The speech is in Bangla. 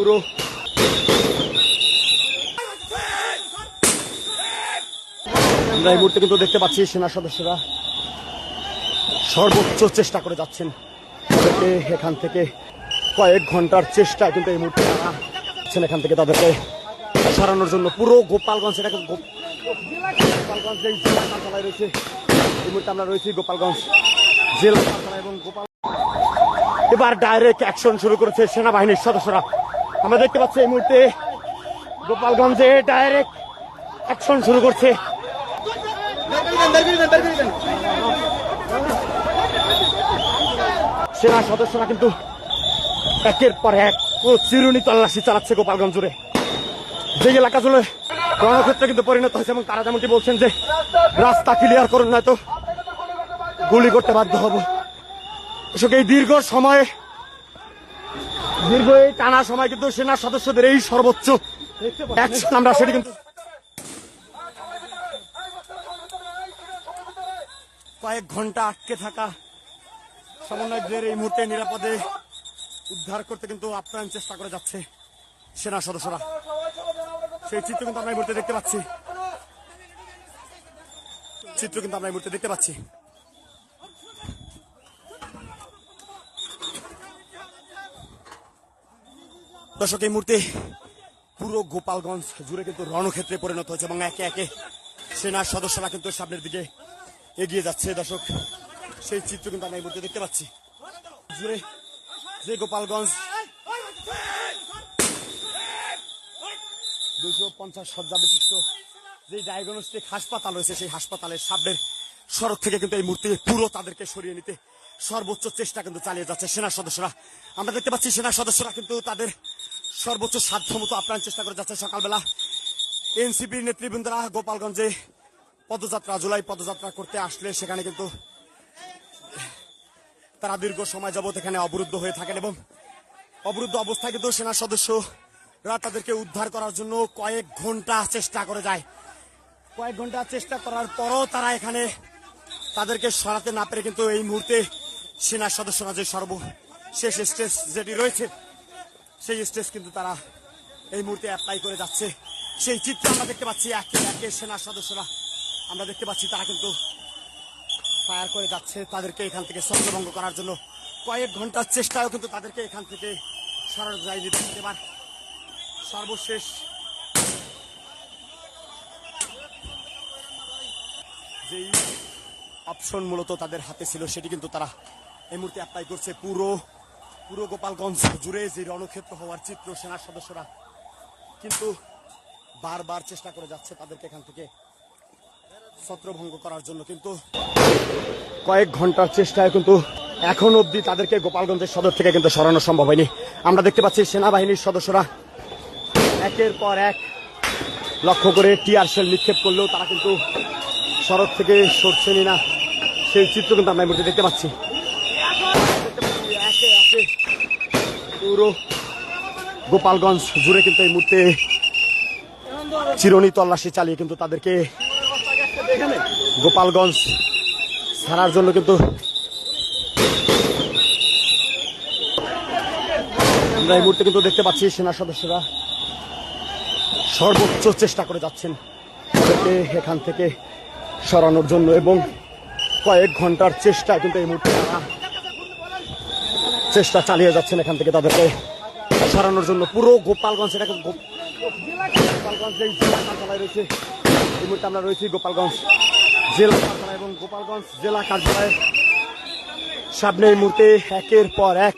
পুরো আমরা এই মুহূর্তে কিন্তু দেখতে পাচ্ছি সেনা সদস্যরা সর্বোচ্চ চেষ্টা করে যাচ্ছেন তাদেরকে এখান থেকে কয়েক ঘন্টার চেষ্টায় কিন্তু এই মুহূর্তে তারা এখান থেকে তাদেরকে সরানোর জন্য পুরো গোপালগঞ্জ এটাকে গোপালগঞ্জ যেই জেলা কার্যালয় রয়েছে এই মুহূর্তে আমরা রয়েছি গোপালগঞ্জ জেলা কার্যালয় এবং গোপাল এবার ডাইরেক্ট অ্যাকশন শুরু করেছে সেনাবাহিনীর সদস্যরা। আমরা দেখতে পাচ্ছি এই মুহূর্তে গোপালগঞ্জে ডাইরেক্ট অ্যাকশন শুরু করছে। সেনা সদস্যরা কিন্তু একের পর এক চিরুনি তল্লাশি চালাচ্ছে গোপালগঞ্জ জুড়ে, যে এলাকা জুড়ে রণক্ষেত্রে কিন্তু পরিণত হয়েছে এবং তারা যেমনটি বলছেন যে রাস্তা ক্লিয়ার করুন নয়তো গুলি করতে বাধ্য হব। এই দীর্ঘ এই টানা সময় কিন্তু সেনা সদস্যদের এই সর্বোচ্চ অ্যাকশন আমরা সেটি কিন্তু কয়েক ঘন্টা আটকে থাকা সমন্বয়কদের এই মুহূর্তে নিরাপদে উদ্ধার করতে কিন্তু আপ্রাণ চেষ্টা করে যাচ্ছে সেনা সদস্যরা। সেই চিত্র কিন্তু আমরা এই মুহূর্তে দেখতে পাচ্ছি দর্শক এই মুহূর্তে পুরো গোপালগঞ্জ জুড়ে কিন্তু রণক্ষেত্রে পরিণত হয়েছে এবং একে একে সেনা সদস্যরা কিন্তু সামনের দিকে এগিয়ে যাচ্ছে। দর্শক সেই চিত্র কিন্তু আমরা এই মুহূর্তে দেখতে পাচ্ছি জুড়ে যে গোপালগঞ্জ 250 শয্যা বিশিষ্ট যে ডায়াগনস্টিক হাসপাতাল রয়েছে সেই হাসপাতালের সামনের সড়ক থেকে কিন্তু এই মুহূর্তে পুরো তাদেরকে সরিয়ে নিতে সর্বোচ্চ চেষ্টা কিন্তু চালিয়ে যাচ্ছে সেনা সদস্যরা। আমরা দেখতে পাচ্ছি সেনা সদস্যরা কিন্তু তাদের সর্বোচ্চ সাধ্যমতো আপ্রাণ চেষ্টা করে যাচ্ছে। সকালবেলা এনসিপির নেতৃবৃন্দরা গোপালগঞ্জে জুলাই পদযাত্রা করতে আসলে সেখানে কিন্তু তারা দীর্ঘ সময় যাবত এখানে অবরুদ্ধ হয়ে থাকেন এবং অবরুদ্ধ অবস্থায় কিন্তু সেনা সদস্যরা তাদেরকে উদ্ধার করার জন্য কয়েক ঘন্টা চেষ্টা করে যায়। কয়েক ঘন্টা চেষ্টা করার পরও তারা এখানে তাদেরকে সরাতে না পেরে কিন্তু এই মুহূর্তে সেনা সদস্যরা যে সর্বশেষ স্টেজ যেটি রয়েছে সেই স্টেজ কিন্তু তারা এই মুহূর্তে অ্যাপ্লাই করে যাচ্ছে। সেই চিত্র আমরা দেখতে পাচ্ছি একে একে সেনা সদস্যরা আমরা দেখতে পাচ্ছি তারা কিন্তু ফায়ার করে যাচ্ছে তাদেরকে এখান থেকে ছত্রভঙ্গ করার জন্য। কয়েক ঘন্টার চেষ্টায়ও কিন্তু তাদেরকে এখান থেকে সরানো যায়নি। এবার সর্বশেষ যেই অপশন মূলত তাদের হাতে ছিল সেটি কিন্তু তারা এই মুহূর্তে অ্যাপ্লাই করছে। পুরো গোপালগঞ্জ জুড়ে যে রণক্ষেত্র হওয়ার চিত্র সেনা সদস্যরা কিন্তু বারবার চেষ্টা করে যাচ্ছে তাদেরকে এখান থেকে ছত্রভঙ্গ করার জন্য, কিন্তু কয়েক ঘন্টার চেষ্টায় কিন্তু এখন অবধি তাদেরকে গোপালগঞ্জের সদর থেকে কিন্তু সরানো সম্ভব হয়নি। আমরা দেখতে পাচ্ছি সেনাবাহিনীর সদস্যরা একের পর এক লক্ষ্য করে টিয়ার শেল নিক্ষেপ করলেও তারা কিন্তু সড়ক থেকে সরছেনই না, সেই চিত্র কিন্তু আমরা এই মুহূর্তে দেখতে পাচ্ছি। একে একে পুরো গোপালগঞ্জ জুড়ে কিন্তু এই মুহূর্তে চিরুনি তল্লাশি চালিয়ে কিন্তু তাদেরকে গোপালগঞ্জ ছাড়ার জন্য কিন্তু আমরা এই মুহূর্তে কিন্তু দেখতে পাচ্ছি সেনা সদস্যরা সর্বোচ্চ চেষ্টা করে যাচ্ছেন তাদেরকে এখান থেকে সরানোর জন্য এবং কয়েক ঘন্টার চেষ্টায় কিন্তু এই মুহূর্তে তারা চেষ্টা চালিয়ে যাচ্ছেন এখান থেকে তাদেরকে সরানোর জন্য। পুরো গোপালগঞ্জ এটাকে গোপালগঞ্জ যেই জেলা কার্যালয় রয়েছে এই মুহূর্তে আমরা রয়েছি গোপালগঞ্জ জেলা কার্যালয় এবং গোপালগঞ্জ জেলা কার্যালয়ের সামনে এই মুহূর্তে একের পর এক